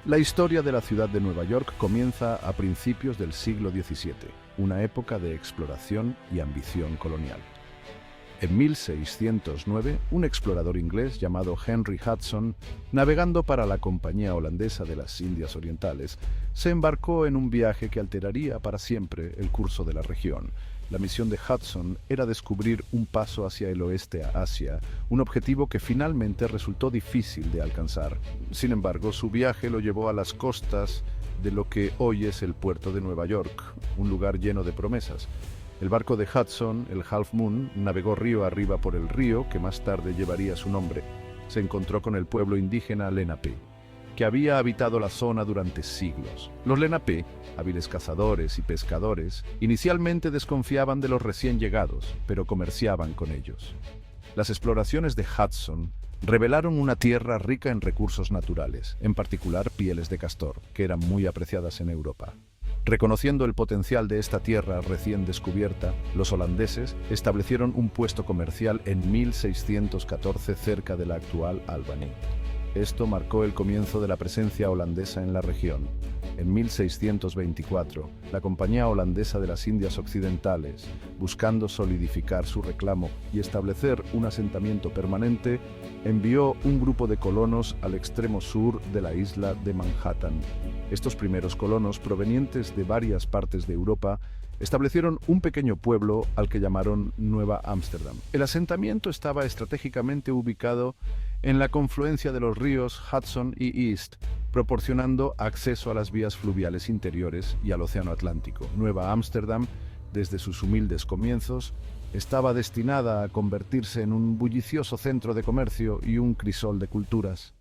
La historia de la ciudad de Nueva York comienza a principios del siglo XVII, una época de exploración y ambición colonial. En 1609, un explorador inglés llamado Henry Hudson, navegando para la Compañía Holandesa de las Indias Orientales, se embarcó en un viaje que alteraría para siempre el curso de la región. La misión de Hudson era descubrir un paso hacia el oeste a Asia, un objetivo que finalmente resultó difícil de alcanzar. Sin embargo, su viaje lo llevó a las costas de lo que hoy es el puerto de Nueva York, un lugar lleno de promesas. El barco de Hudson, el Half Moon, navegó río arriba por el río que más tarde llevaría su nombre. Se encontró con el pueblo indígena Lenape, que había habitado la zona durante siglos. Los Lenape, hábiles cazadores y pescadores, inicialmente desconfiaban de los recién llegados, pero comerciaban con ellos. Las exploraciones de Hudson revelaron una tierra rica en recursos naturales, en particular pieles de castor, que eran muy apreciadas en Europa. Reconociendo el potencial de esta tierra recién descubierta, los holandeses establecieron un puesto comercial en 1614 cerca de la actual Albany. Esto marcó el comienzo de la presencia holandesa en la región. En 1624, la Compañía Holandesa de las Indias Occidentales, buscando solidificar su reclamo y establecer un asentamiento permanente, envió un grupo de colonos al extremo sur de la isla de Manhattan. Estos primeros colonos, provenientes de varias partes de Europa, establecieron un pequeño pueblo al que llamaron Nueva Ámsterdam. El asentamiento estaba estratégicamente ubicado en la confluencia de los ríos Hudson y East, proporcionando acceso a las vías fluviales interiores y al Océano Atlántico. Nueva Ámsterdam, desde sus humildes comienzos, estaba destinada a convertirse en un bullicioso centro de comercio y un crisol de culturas.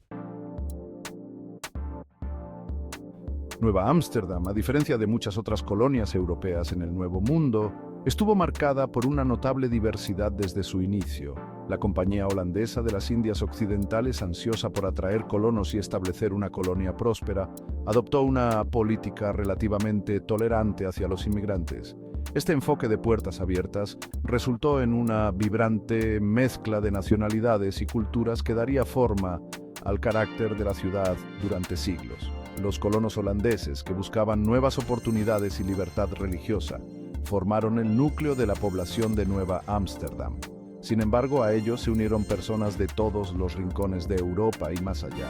Nueva Ámsterdam, a diferencia de muchas otras colonias europeas en el Nuevo Mundo, estuvo marcada por una notable diversidad desde su inicio. La Compañía Holandesa de las Indias Occidentales, ansiosa por atraer colonos y establecer una colonia próspera, adoptó una política relativamente tolerante hacia los inmigrantes. Este enfoque de puertas abiertas resultó en una vibrante mezcla de nacionalidades y culturas que daría forma al carácter de la ciudad durante siglos. Los colonos holandeses, que buscaban nuevas oportunidades y libertad religiosa, formaron el núcleo de la población de Nueva Ámsterdam. Sin embargo, a ellos se unieron personas de todos los rincones de Europa y más allá.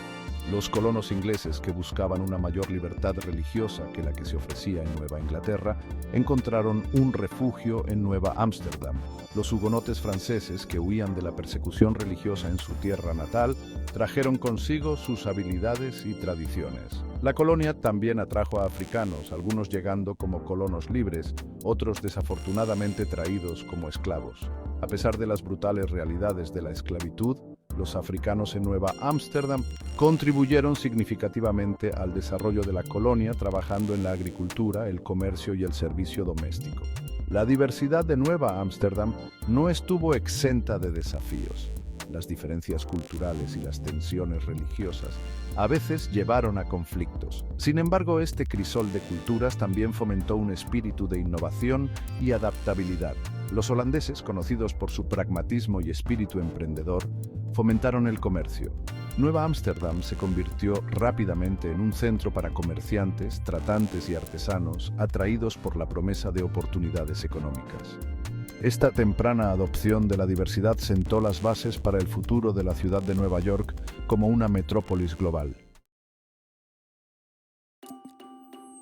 Los colonos ingleses, que buscaban una mayor libertad religiosa que la que se ofrecía en Nueva Inglaterra, encontraron un refugio en Nueva Ámsterdam. Los hugonotes franceses, que huían de la persecución religiosa en su tierra natal, trajeron consigo sus habilidades y tradiciones. La colonia también atrajo a africanos, algunos llegando como colonos libres, otros desafortunadamente traídos como esclavos. A pesar de las brutales realidades de la esclavitud, los africanos en Nueva Ámsterdam contribuyeron significativamente al desarrollo de la colonia, trabajando en la agricultura, el comercio y el servicio doméstico. La diversidad de Nueva Ámsterdam no estuvo exenta de desafíos. Las diferencias culturales y las tensiones religiosas a veces llevaron a conflictos. Sin embargo, este crisol de culturas también fomentó un espíritu de innovación y adaptabilidad. Los holandeses, conocidos por su pragmatismo y espíritu emprendedor, fomentaron el comercio. Nueva Ámsterdam se convirtió rápidamente en un centro para comerciantes, tratantes y artesanos atraídos por la promesa de oportunidades económicas. Esta temprana adopción de la diversidad sentó las bases para el futuro de la ciudad de Nueva York como una metrópolis global.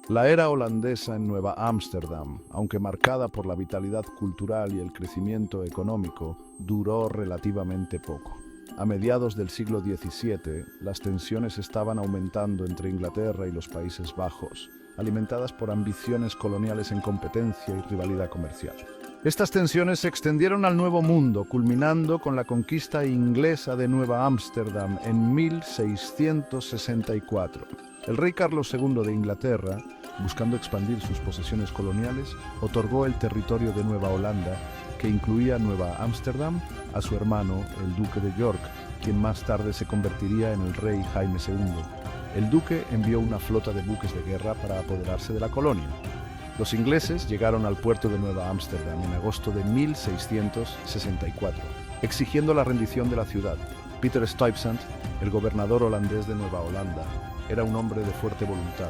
La era holandesa en Nueva Ámsterdam, aunque marcada por la vitalidad cultural y el crecimiento económico, duró relativamente poco. A mediados del siglo XVII, las tensiones estaban aumentando entre Inglaterra y los Países Bajos, alimentadas por ambiciones coloniales en competencia y rivalidad comercial. Estas tensiones se extendieron al Nuevo Mundo, culminando con la conquista inglesa de Nueva Ámsterdam en 1664. El rey Carlos II de Inglaterra, buscando expandir sus posesiones coloniales, otorgó el territorio de Nueva Holanda, que incluía Nueva Ámsterdam, a su hermano, el duque de York, quien más tarde se convertiría en el rey Jaime II. El duque envió una flota de buques de guerra para apoderarse de la colonia. Los ingleses llegaron al puerto de Nueva Ámsterdam en agosto de 1664, exigiendo la rendición de la ciudad. Peter Stuyvesant, el gobernador holandés de Nueva Holanda, Era un hombre de fuerte voluntad,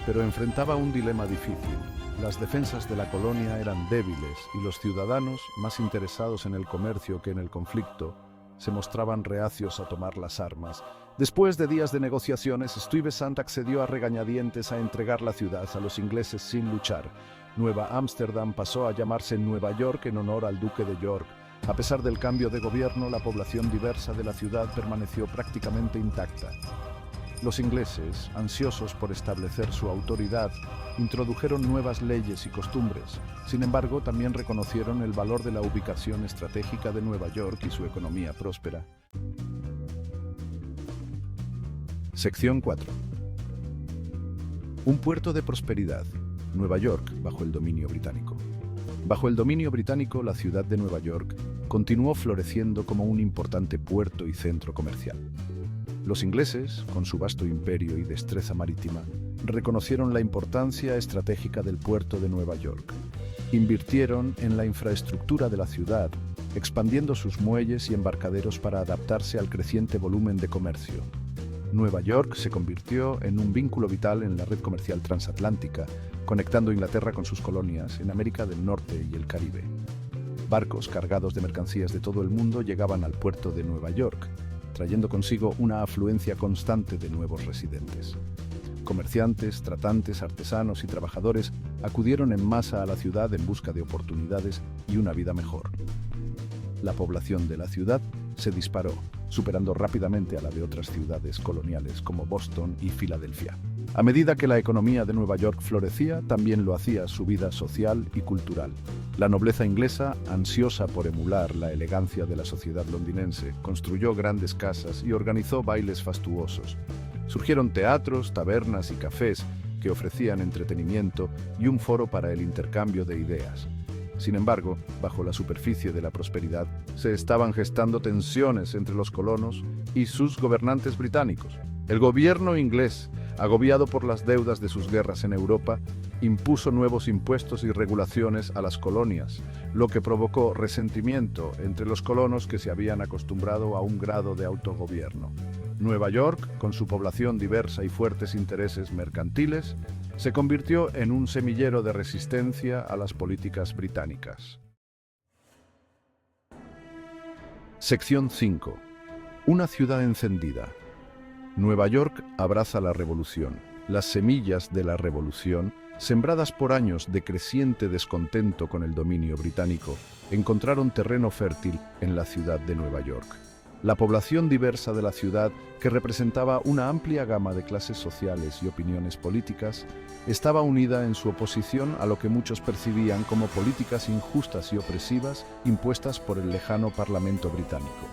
pero enfrentaba un dilema difícil. Las defensas de la colonia eran débiles y los ciudadanos, más interesados en el comercio que en el conflicto, se mostraban reacios a tomar las armas. Después de días de negociaciones, Stuyvesant accedió a regañadientes a entregar la ciudad a los ingleses sin luchar. Nueva Ámsterdam pasó a llamarse Nueva York en honor al duque de York. A pesar del cambio de gobierno, la población diversa de la ciudad permaneció prácticamente intacta. Los ingleses, ansiosos por establecer su autoridad, introdujeron nuevas leyes y costumbres. Sin embargo, también reconocieron el valor de la ubicación estratégica de Nueva York y su economía próspera. Sección 4. Un puerto de prosperidad. Nueva York bajo el dominio británico. Bajo el dominio británico, la ciudad de Nueva York continuó floreciendo como un importante puerto y centro comercial. Los ingleses, con su vasto imperio y destreza marítima, reconocieron la importancia estratégica del puerto de Nueva York. Invirtieron en la infraestructura de la ciudad, expandiendo sus muelles y embarcaderos para adaptarse al creciente volumen de comercio. Nueva York se convirtió en un vínculo vital en la red comercial transatlántica, conectando Inglaterra con sus colonias en América del Norte y el Caribe. Barcos cargados de mercancías de todo el mundo llegaban al puerto de Nueva York, trayendo consigo una afluencia constante de nuevos residentes. Comerciantes, tratantes, artesanos y trabajadores acudieron en masa a la ciudad en busca de oportunidades y una vida mejor. La población de la ciudad se disparó, superando rápidamente a la de otras ciudades coloniales como Boston y Filadelfia. A medida que la economía de Nueva York florecía, también lo hacía su vida social y cultural. La nobleza inglesa, ansiosa por emular la elegancia de la sociedad londinense, construyó grandes casas y organizó bailes fastuosos. Surgieron teatros, tabernas y cafés que ofrecían entretenimiento y un foro para el intercambio de ideas. Sin embargo, bajo la superficie de la prosperidad, se estaban gestando tensiones entre los colonos y sus gobernantes británicos. El gobierno inglés, agobiado por las deudas de sus guerras en Europa, impuso nuevos impuestos y regulaciones a las colonias, lo que provocó resentimiento entre los colonos que se habían acostumbrado a un grado de autogobierno. Nueva York, con su población diversa y fuertes intereses mercantiles, se convirtió en un semillero de resistencia a las políticas británicas. Sección 5. Una ciudad encendida. Nueva York abraza la revolución. Las semillas de la revolución, sembradas por años de creciente descontento con el dominio británico, encontraron terreno fértil en la ciudad de Nueva York. La población diversa de la ciudad, que representaba una amplia gama de clases sociales y opiniones políticas, estaba unida en su oposición a lo que muchos percibían como políticas injustas y opresivas impuestas por el lejano Parlamento británico.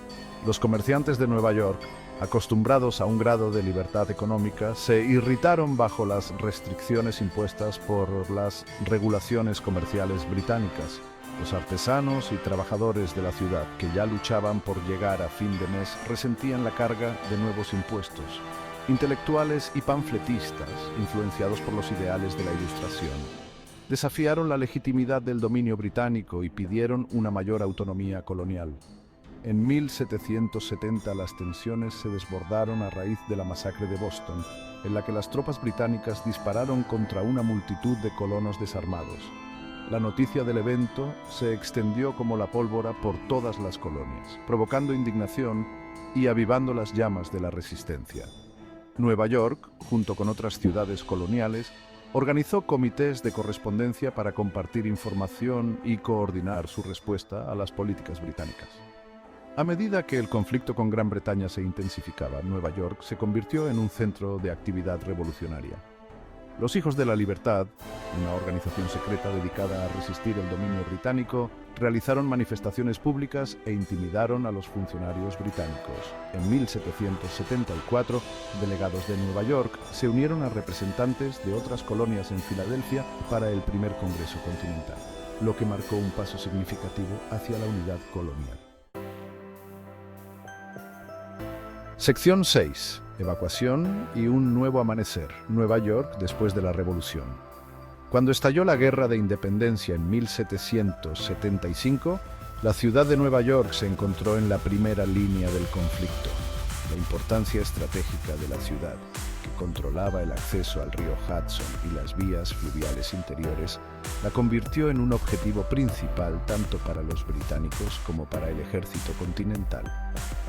Los comerciantes de Nueva York, acostumbrados a un grado de libertad económica, se irritaron bajo las restricciones impuestas por las regulaciones comerciales británicas. Los artesanos y trabajadores de la ciudad, que ya luchaban por llegar a fin de mes, resentían la carga de nuevos impuestos. Intelectuales y panfletistas, influenciados por los ideales de la Ilustración, desafiaron la legitimidad del dominio británico y pidieron una mayor autonomía colonial. En 1770 las tensiones se desbordaron a raíz de la masacre de Boston, en la que las tropas británicas dispararon contra una multitud de colonos desarmados. La noticia del evento se extendió como la pólvora por todas las colonias, provocando indignación y avivando las llamas de la resistencia. Nueva York, junto con otras ciudades coloniales, organizó comités de correspondencia para compartir información y coordinar su respuesta a las políticas británicas. A medida que el conflicto con Gran Bretaña se intensificaba, Nueva York se convirtió en un centro de actividad revolucionaria. Los Hijos de la Libertad, una organización secreta dedicada a resistir el dominio británico, realizaron manifestaciones públicas e intimidaron a los funcionarios británicos. En 1774, delegados de Nueva York se unieron a representantes de otras colonias en Filadelfia para el primer Congreso Continental, lo que marcó un paso significativo hacia la unidad colonial. Sección 6. Evacuación y un nuevo amanecer. Nueva York después de la Revolución. Cuando estalló la Guerra de Independencia en 1775, la ciudad de Nueva York se encontró en la primera línea del conflicto. La importancia estratégica de la ciudad, que controlaba el acceso al río Hudson y las vías fluviales interiores, la convirtió en un objetivo principal tanto para los británicos como para el ejército continental.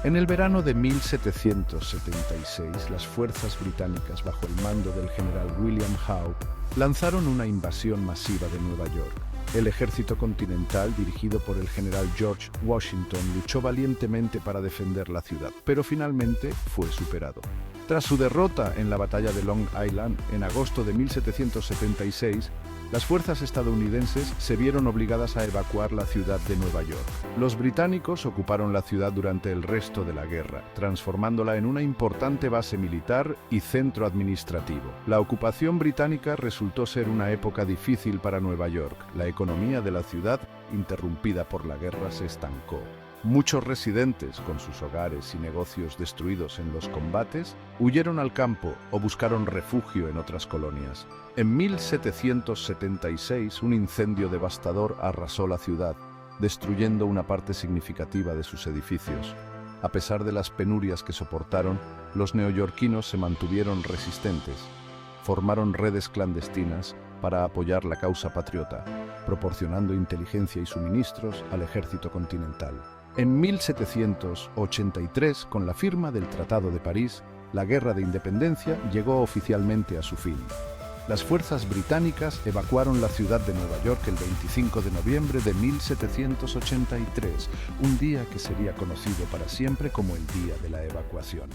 En el verano de 1776, las fuerzas británicas bajo el mando del general William Howe lanzaron una invasión masiva de Nueva York. El ejército continental, dirigido por el general George Washington, luchó valientemente para defender la ciudad, pero finalmente fue superado. Tras su derrota en la batalla de Long Island en agosto de 1776, las fuerzas estadounidenses se vieron obligadas a evacuar la ciudad de Nueva York. Los británicos ocuparon la ciudad durante el resto de la guerra, transformándola en una importante base militar y centro administrativo. La ocupación británica resultó ser una época difícil para Nueva York. La economía de la ciudad, interrumpida por la guerra, se estancó. Muchos residentes, con sus hogares y negocios destruidos en los combates, huyeron al campo o buscaron refugio en otras colonias. En 1776, un incendio devastador arrasó la ciudad, destruyendo una parte significativa de sus edificios. A pesar de las penurias que soportaron, los neoyorquinos se mantuvieron resistentes. Formaron redes clandestinas para apoyar la causa patriota, proporcionando inteligencia y suministros al ejército continental. En 1783, con la firma del Tratado de París, la Guerra de Independencia llegó oficialmente a su fin. Las fuerzas británicas evacuaron la ciudad de Nueva York el 25 de noviembre de 1783, un día que sería conocido para siempre como el Día de la Evacuación.